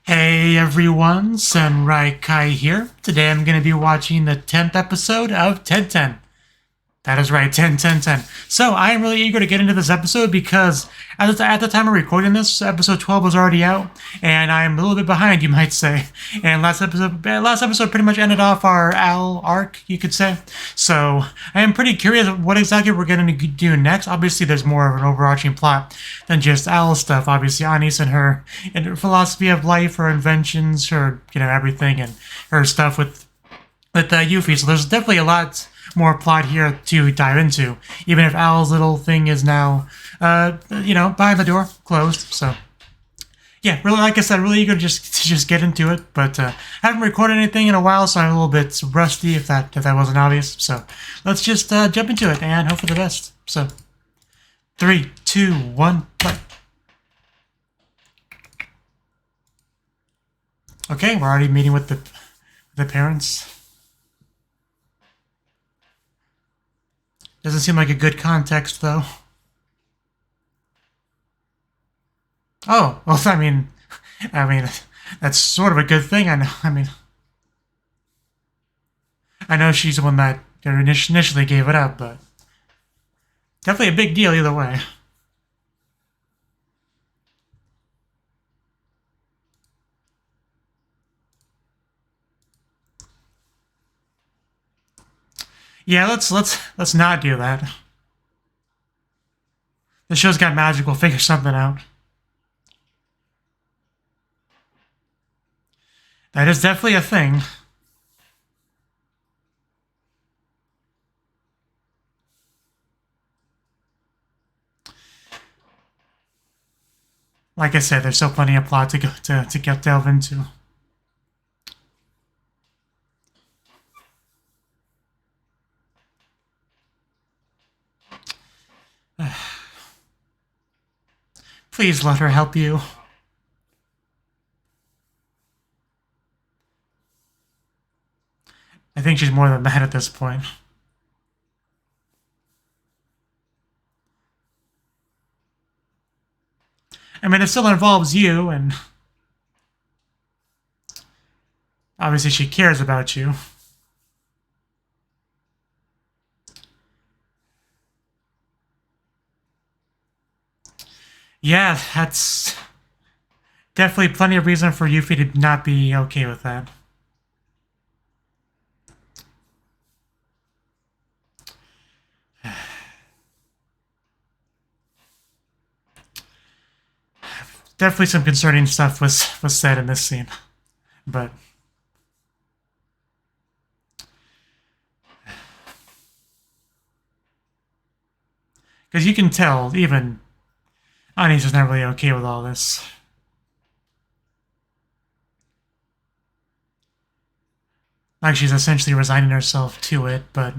Hey everyone, Sunrai Kai here. Today I'm going to be watching the 10th episode of 1010. That is right, 10, 10, 10. So I am really eager to get into this episode because at the time of recording this, episode 12 was already out, and I'm a little bit behind, you might say. And last episode pretty much ended off our Al arc, you could say. So I am pretty curious what exactly we're going to do next. Obviously, there's more of an overarching plot than just Al stuff. Obviously, Anis and her philosophy of life, her inventions, her everything, and her stuff with Yuffie. So there's definitely a lot more plot here to dive into, even if Al's little thing is now, behind the door, closed. So, yeah, really, like I said, really eager to just get into it. But I haven't recorded anything in a while, so I'm a little bit rusty. If that wasn't obvious, so let's just jump into it and hope for the best. So, 3, 2, 1, play. Okay, we're already meeting with the parents. Doesn't seem like a good context, though. Oh, well, I mean, that's sort of a good thing. I know she's the one that initially gave it up, but definitely a big deal either way. Yeah, let's not do that. The show's got magic. We'll figure something out. That is definitely a thing. Like I said, there's still plenty of plot to get delve into. Please let her help you. I think she's more than that at this point. I mean, it still involves you, and obviously she cares about you. Yeah, that's definitely plenty of reason for Yuffie to not be okay with that. Definitely some concerning stuff was said in this scene, but because you can tell even Anis is not really okay with all this. Like she's essentially resigning herself to it, but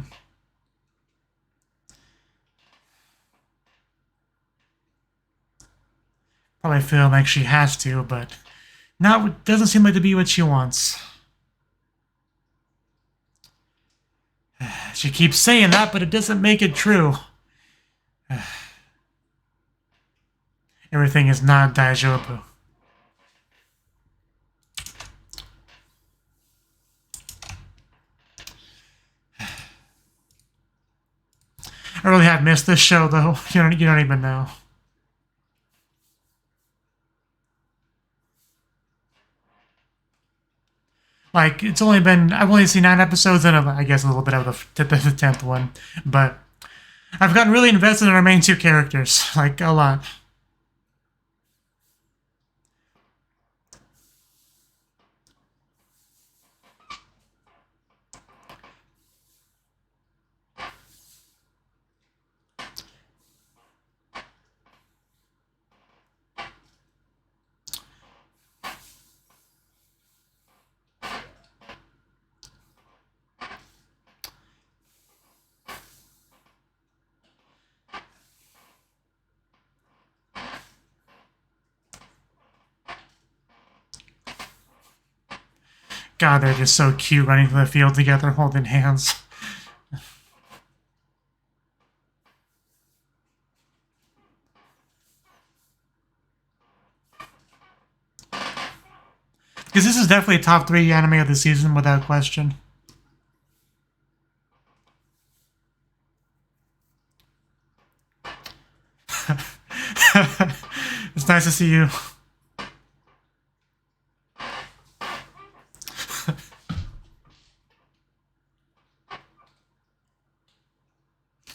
probably feel like she has to, but not doesn't seem like to be what she wants. She keeps saying that, but it doesn't make it true. Everything is not daijoubu. I really have missed this show, though. You don't even know. Like, it's only been, I've only seen 9 episodes, and I guess a little bit of the 10th one, but I've gotten really invested in our main 2 characters, like, a lot. God, they're just so cute running through the field together, holding hands. Because this is definitely top 3 anime of the season without question. It's nice to see you.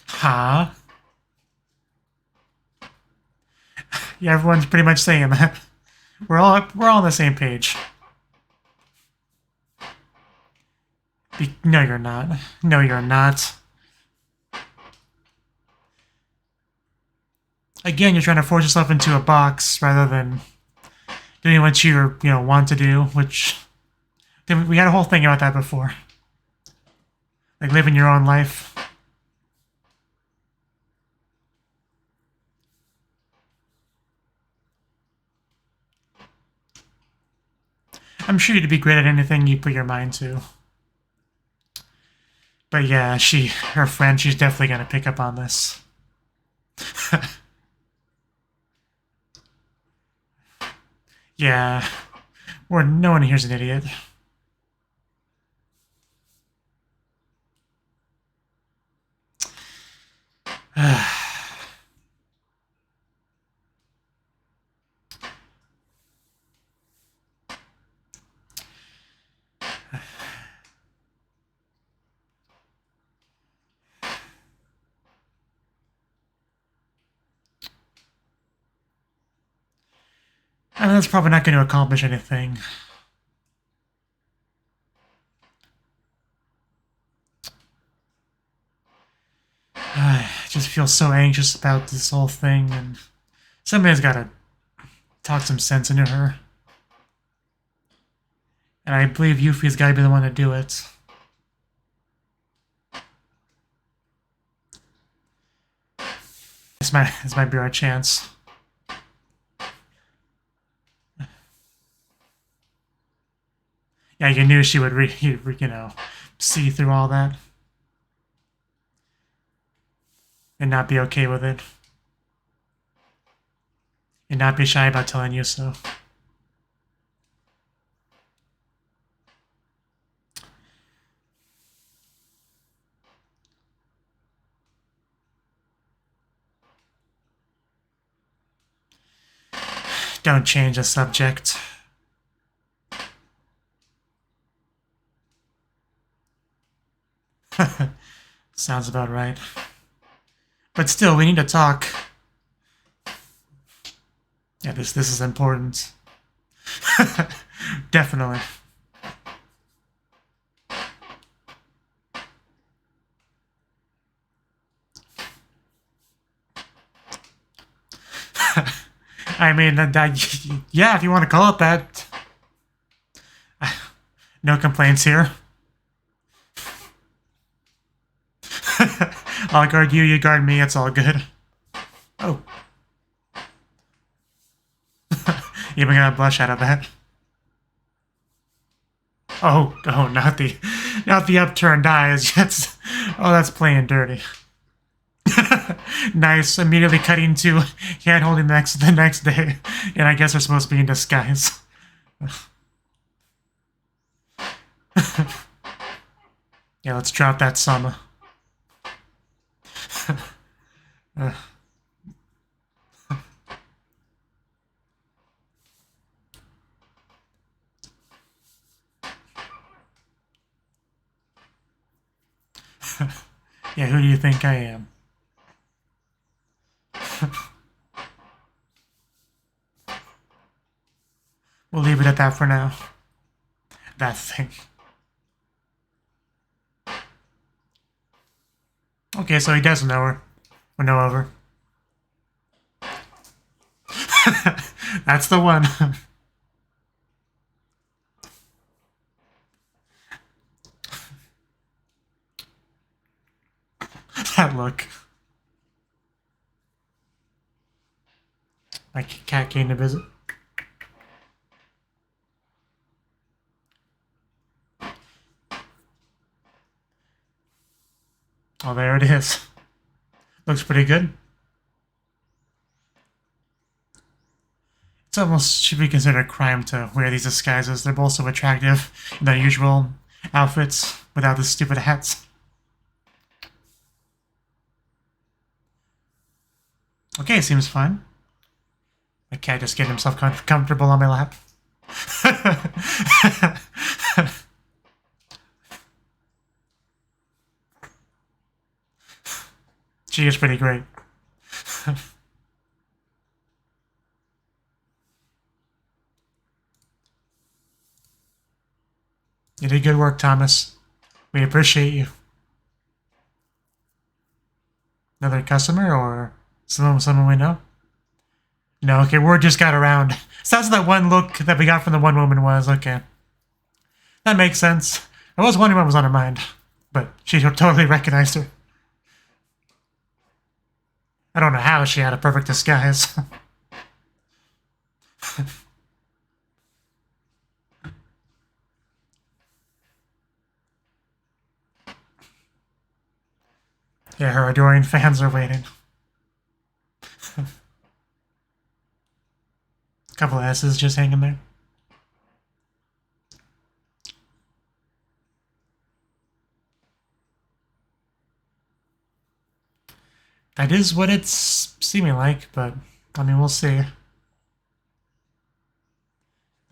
Huh? Yeah, everyone's pretty much saying that. We're all on the same page. No, you're not. No, you're not. Again, you're trying to force yourself into a box rather than doing what you want to do, which we had a whole thing about that before. Like living your own life. I'm sure you'd be great at anything you put your mind to. But yeah, her friend, she's definitely gonna pick up on this. Yeah. Or no one here's an idiot. I mean, that's probably not going to accomplish anything. I just feel so anxious about this whole thing, and somebody's got to talk some sense into her. And I believe Yuffie's got to be the one to do it. This might be our chance. Yeah, you knew she would, see through all that. And not be okay with it. And not be shy about telling you so. Don't change the subject. Sounds about right. But still, we need to talk. Yeah, this is important. Definitely. I mean, yeah, if you want to call it that. No complaints here. I'll guard you, you guard me, it's all good. Oh. Even gonna blush out of that. Oh, not the upturned eyes. Oh, that's playing dirty. Nice, immediately cutting to hand holding the next day. And I guess they're supposed to be in disguise. Yeah, let's drop that Sama. Yeah, who do you think I am? We'll leave it at that for now. That thing. Okay, so he does know her. Or know of her. That's the one. That look. My cat came to visit. Oh, there it is. Looks pretty good. It's It's almost should be considered a crime to wear these disguises. They're both so attractive in their usual outfits without the stupid hats. Okay, seems fine. The cat just getting himself comfortable on my lap. She is pretty great. You did good work, Thomas. We appreciate you. Another customer or someone we know? No, okay, word just got around. Sounds like that one look that we got from the one woman was, okay. That makes sense. I was wondering what was on her mind, but she totally recognized her. I don't know how she had a perfect disguise. Yeah, her adoring fans are waiting. Couple of S's just hanging there. That is what it's seeming like, but I mean, we'll see.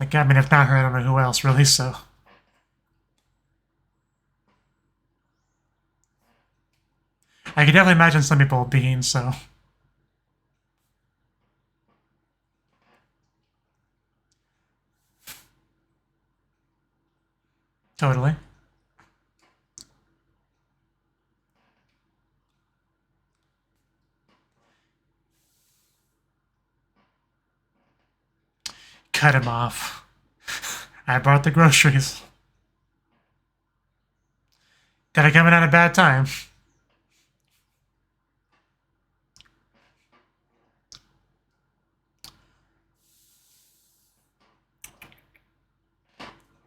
Like, I mean, if not her, I don't know who else, really, so. I can definitely imagine some people being so. Totally. Cut him off. I brought the groceries. Did I come in at a bad time?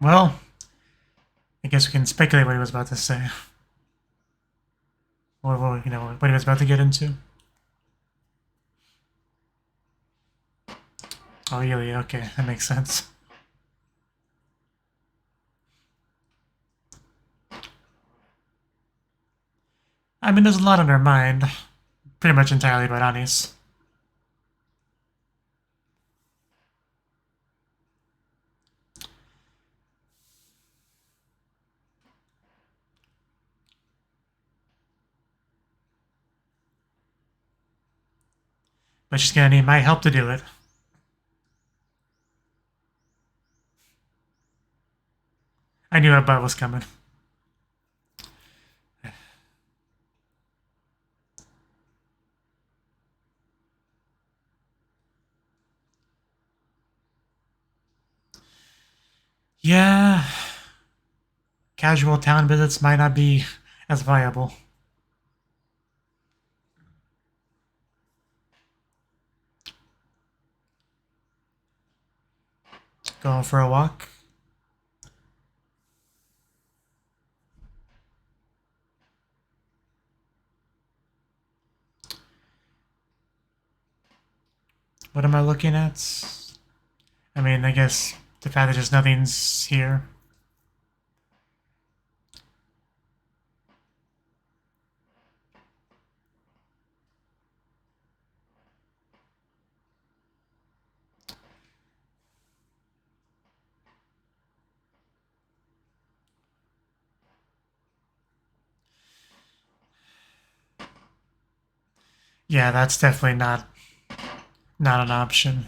Well, I guess we can speculate what he was about to say. Or you know, what he was about to get into. Oh, really? Okay, that makes sense. I mean, there's a lot on her mind. Pretty much entirely about Anis. But she's gonna need my help to do it. I knew a butt was coming. Yeah. Casual town visits might not be as viable. Going for a walk. What am I looking at? I mean, I guess the fact that just nothing's here. Yeah, that's definitely not an option.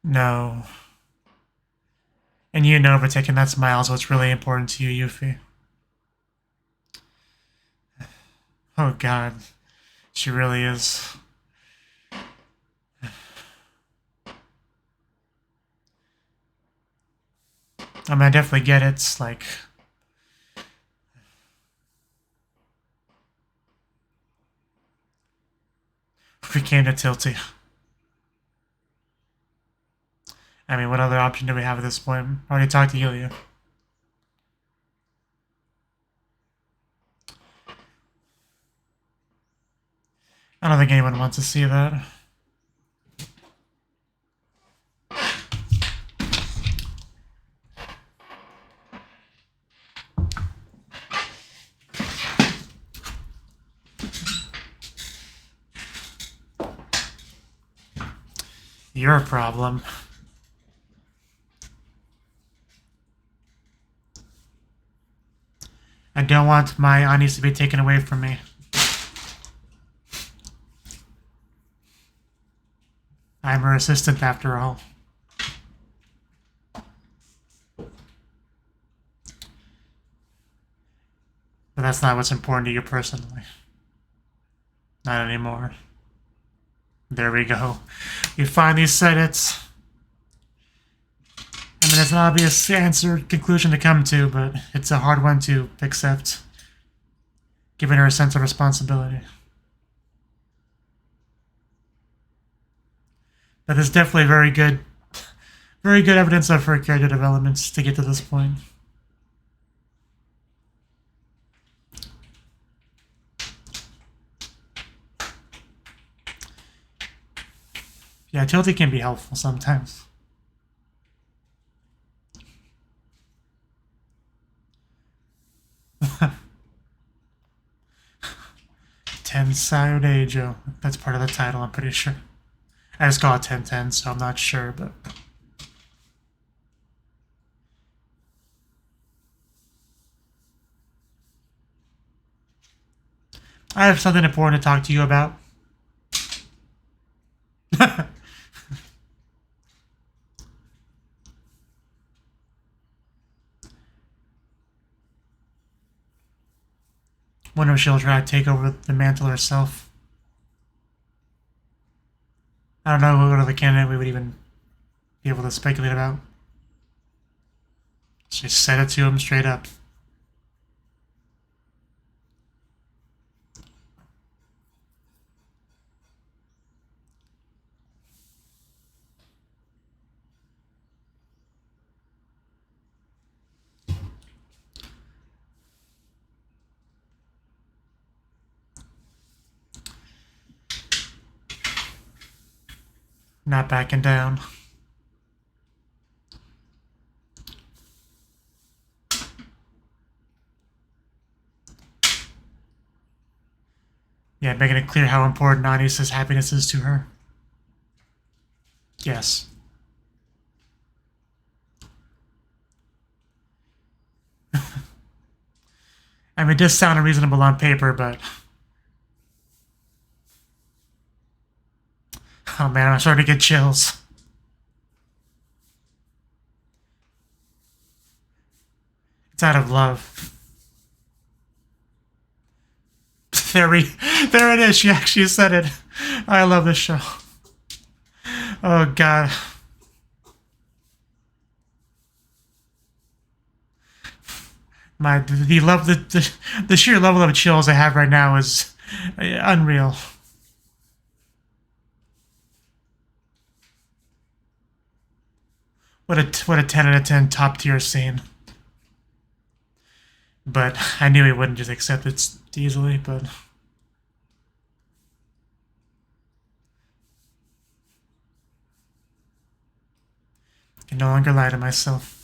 No. And you know protecting that smile is what's really important to you, Yuffie. Oh god. She really is. I mean, I definitely get it. It's like... we came to Tilty. I mean, what other option do we have at this point? I already talked to Yulia. I don't think anyone wants to see that. Your problem. I don't want my anis to be taken away from me. I'm her assistant after all. But that's not what's important to you personally. Not anymore. There we go. You finally said it. I mean, it's an obvious conclusion to come to, but it's a hard one to accept, giving her a sense of responsibility. But there's definitely very good evidence of her character developments to get to this point. Yeah, Tilty can be helpful sometimes. Tensei Oujo. That's part of the title, I'm pretty sure. I just call it 1010, so I'm not sure, but... I have something important to talk to you about. Wonder if she'll try to take over the mantle herself. I don't know what other candidate we would even be able to speculate about. She said it to him straight up. Not backing down. Yeah, making it clear how important Anis's happiness is to her. Yes. I mean, it does sound unreasonable on paper, but... oh man, I'm starting to get chills. It's out of love. There it is. She actually said it. I love this show. Oh god. The sheer level of chills I have right now is unreal. What a 10 out of 10 top tier scene. But I knew he wouldn't just accept it easily, but... I can no longer lie to myself.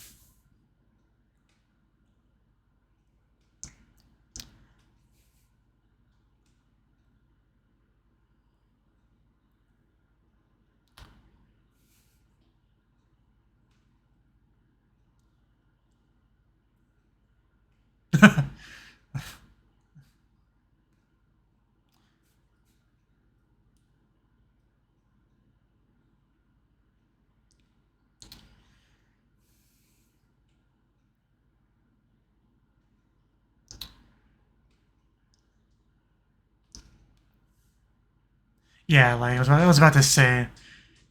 Yeah, like I was about to say,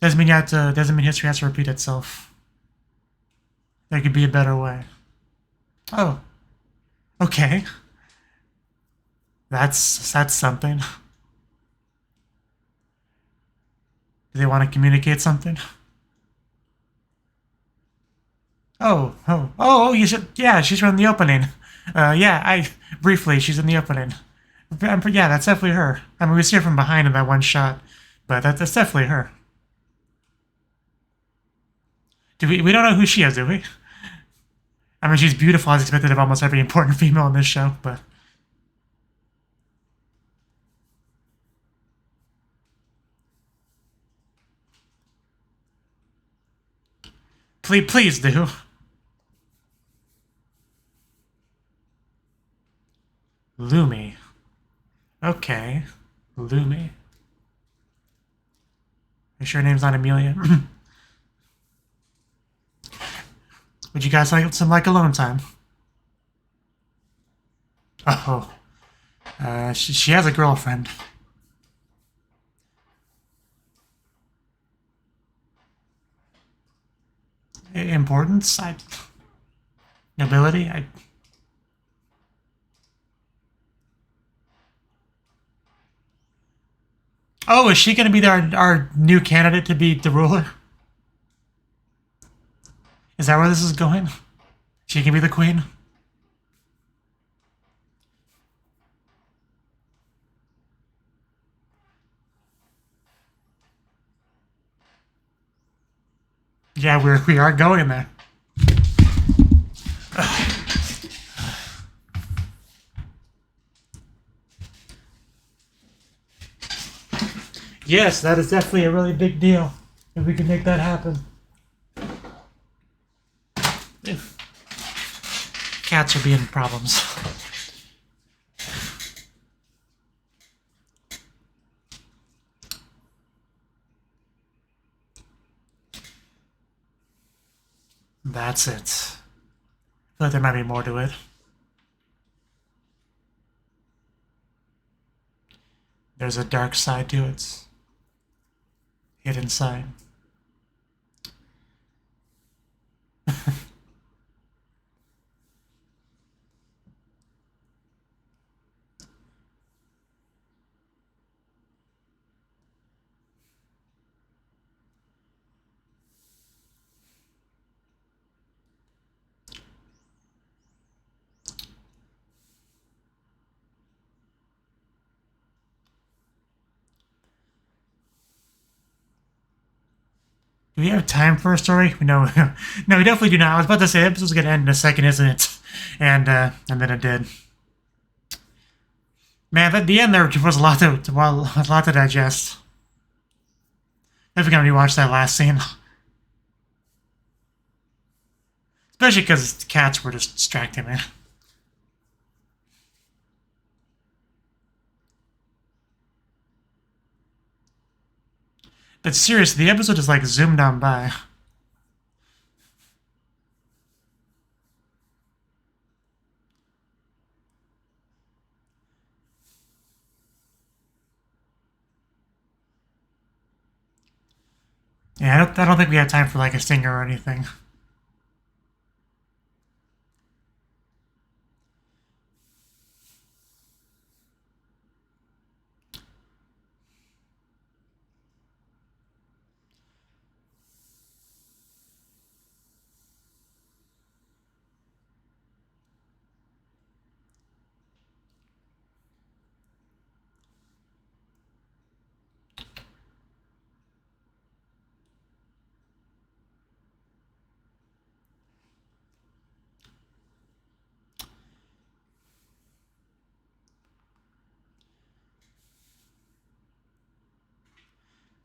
doesn't mean history has to repeat itself. There could be a better way. Oh. Okay. That's something. Do they want to communicate something? Oh, you should, yeah, she's from the opening. Yeah, briefly, she's in the opening. Yeah, that's definitely her. I mean, we see her from behind in that one shot, but that's definitely her. We don't know who she is, do we? I mean, she's beautiful as expected of almost every important female in this show, but... Please do. Lumi. Okay. Lumi. Are you sure her name's not Amelia? Would you guys like some alone time? Oh. She has a girlfriend. Importance? Nobility? Oh, is she going to be our new candidate to be the ruler? Is that where this is going? She can be the queen? Yeah, we are going there. Yes, that is definitely a really big deal. If we can make that happen. Cats are being problems. That's it. I feel like there might be more to it. There's a dark side to it. Hidden side. Do we have time for a story? No, no, we definitely do not. I was about to say the episode's gonna end in a second, isn't it? And then it did. Man, at the end there was a lot to digest. Definitely gonna rewatch that last scene, especially because the cats were just distracting me. But seriously, the episode is like zoomed on by. Yeah, I don't think we have time for like a stinger or anything.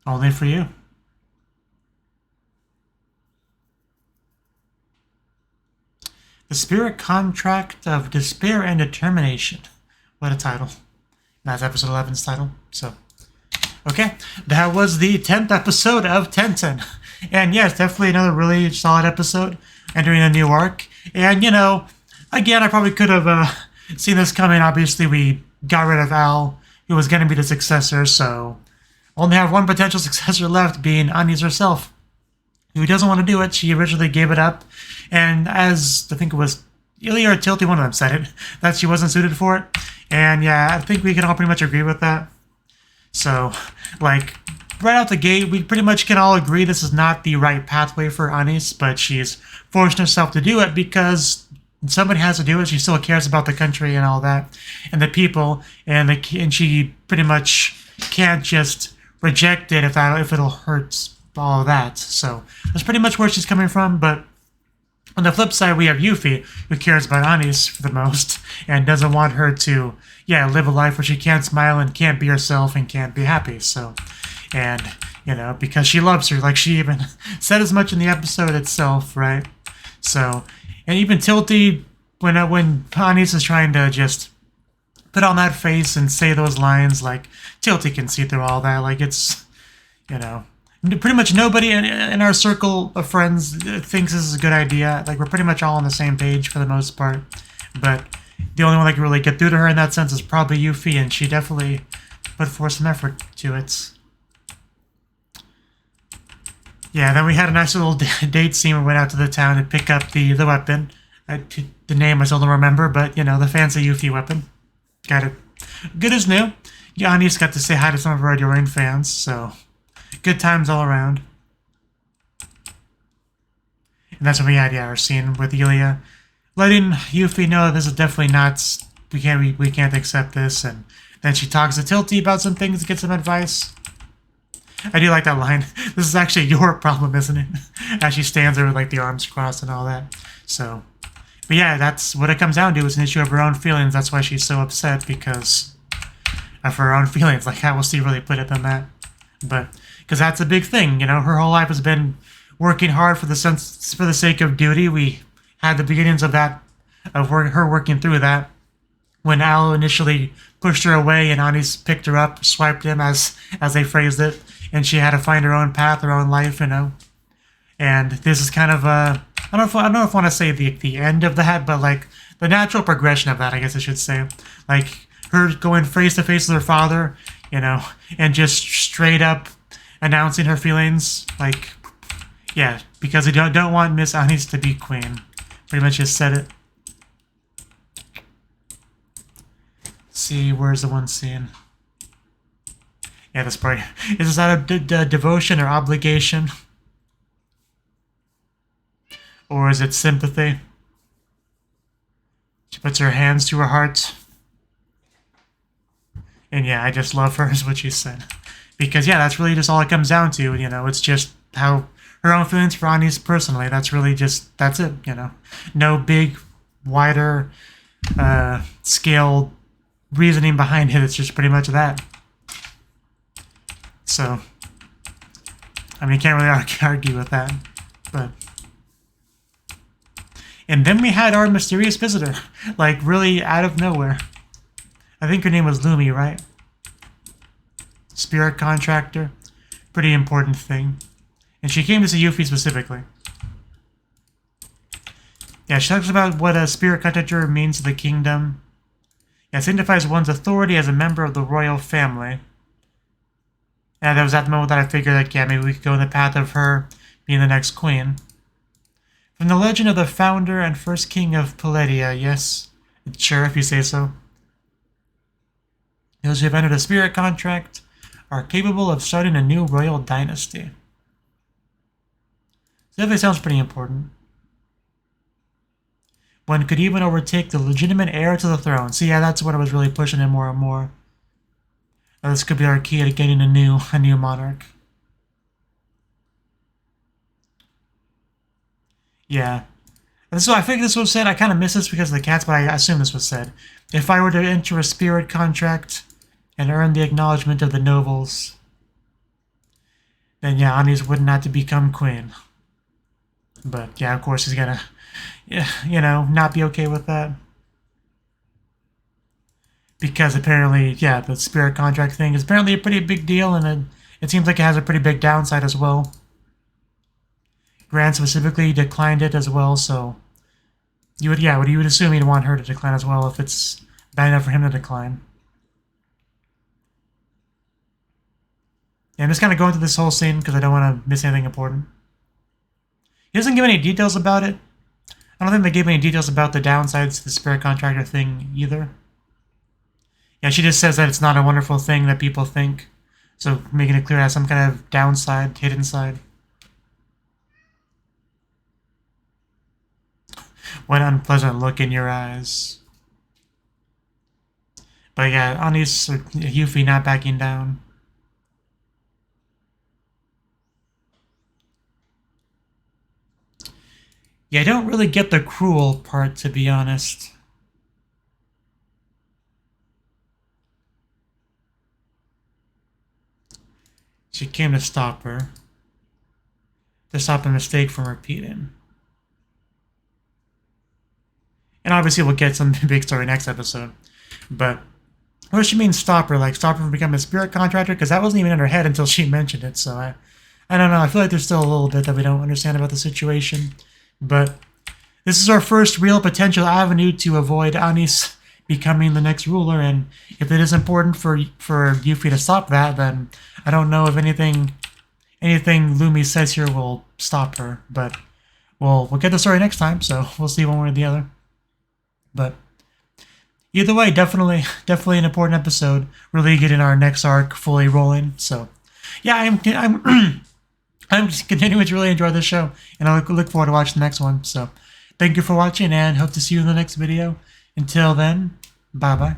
Only for you. The Spirit Contract of Despair and Determination. What a title. That's episode 11's title. So, okay. That was the 10th episode of Tenten. And yes, definitely another really solid episode. Entering a new arc. And, you know, again, I probably could have seen this coming. Obviously, we got rid of Al, who was going to be the successor, so only have one potential successor left, being Annie's herself. who doesn't want to do it. She originally gave it up, and as I think it was Ilya or Tilty, one of them said it, that she wasn't suited for it. And yeah, I think we can all pretty much agree with that. So, like, right out the gate, we pretty much can all agree this is not the right pathway for Anis, but she's forced herself to do it because somebody has to do it. She still cares about the country and all that, and the people, and she pretty much can't just reject it if it'll hurt all of that. So that's pretty much where she's coming from. But on the flip side, we have Yuffie, who cares about Anis for the most and doesn't want her to, live a life where she can't smile and can't be herself and can't be happy. So, and, because she loves her, like she even said as much in the episode itself, right? So, and even Tilty, when Anis is trying to just put on that face and say those lines, like, Tilty can see through all that. Like, it's, pretty much nobody in our circle of friends thinks this is a good idea. Like, we're pretty much all on the same page for the most part. But the only one that can really get through to her in that sense is probably Yuffie, and she definitely put forth some effort to it. Yeah, then we had a nice little date scene. We went out to the town to pick up the weapon. The name I still don't remember, but, the fancy Yuffie weapon. Got it. Good as new. Anis got to say hi to some of our adoring fans, so good times all around. And that's when we had, our scene with Ilya, letting Yuffie know this is definitely not, we can't accept this, and then she talks to Tilty about some things to get some advice. I do like that line. This is actually your problem, isn't it? As she stands there with, like, the arms crossed and all that. So, but yeah, that's what it comes down to. It's an issue of her own feelings. That's why she's so upset, because of her own feelings. Like, how will she really put it than that? But because that's a big thing, her whole life has been working hard for the sake of duty. We had the beginnings of that, her working through that, when Al initially pushed her away and Anis picked her up, swiped him, as they phrased it, and she had to find her own path, her own life, And this is kind of I don't know if I want to say the end of that, but like the natural progression of that, I guess I should say. Like her going face to face with her father, and just straight up announcing her feelings, like, yeah, because they don't want Miss Anis to be queen. Pretty much just said it. Let's see, where's the one scene? Yeah, this part. Is this out of devotion or obligation? Or is it sympathy? She puts her hands to her heart. And yeah, I just love her, is what she said. Because yeah, that's really just all it comes down to, it's just how her own feelings for Anis personally, that's it, No big, wider, scale reasoning behind it, it's just pretty much that. So, I mean, you can't really argue with that, but... And then we had our mysterious visitor, like, really out of nowhere. I think her name was Lumi, right? Spirit contractor. Pretty important thing. And she came to see Yuffie specifically. Yeah, she talks about what a spirit contractor means to the kingdom. Yeah, it signifies one's authority as a member of the royal family. And that was at the moment that I figured, like, yeah, maybe we could go in the path of her being the next queen. From the legend of the founder and first king of Paledia, yes, sure, if you say so. Those who have entered a spirit contract are capable of starting a new royal dynasty. So definitely sounds pretty important. One could even overtake the legitimate heir to the throne. See, yeah, that's what I was really pushing in more and more. This could be our key to getting a new monarch. Yeah. And so I think this was said. I kind of missed this because of the cats, but I assume this was said. If I were to enter a spirit contract and earn the acknowledgement of the nobles, then yeah, Anis wouldn't have to become queen. But yeah, of course he's gonna, not be okay with that. Because apparently, yeah, the spirit contract thing is apparently a pretty big deal, and it seems like it has a pretty big downside as well. Grant specifically declined it as well, so you would assume he'd want her to decline as well if it's bad enough for him to decline. Yeah, I'm just kind of going through this whole scene because I don't want to miss anything important. He doesn't give any details about it. I don't think they gave any details about the downsides to the spirit contractor thing either. Yeah, she just says that it's not a wonderful thing that people think. So making it clear it has some kind of downside, hidden side. What an unpleasant look in your eyes. But yeah, Anis or Yuffie not backing down. Yeah, I don't really get the cruel part, to be honest. She came to stop her. To stop a mistake from repeating. And obviously we'll get some big story next episode. But what does she mean stop her? Like stop her from becoming a spirit contractor? Because that wasn't even in her head until she mentioned it. So I don't know. I feel like there's still a little bit that we don't understand about the situation. But this is our first real potential avenue to avoid Anis becoming the next ruler. And if it is important for Yuffie to stop that, then I don't know if anything Lumi says here will stop her. But we'll get the story next time. So we'll see one way or the other. But either way, definitely an important episode. Really getting our next arc fully rolling. So, yeah, I'm just continuing to really enjoy this show, and I look forward to watching the next one. So, thank you for watching, and hope to see you in the next video. Until then, bye bye.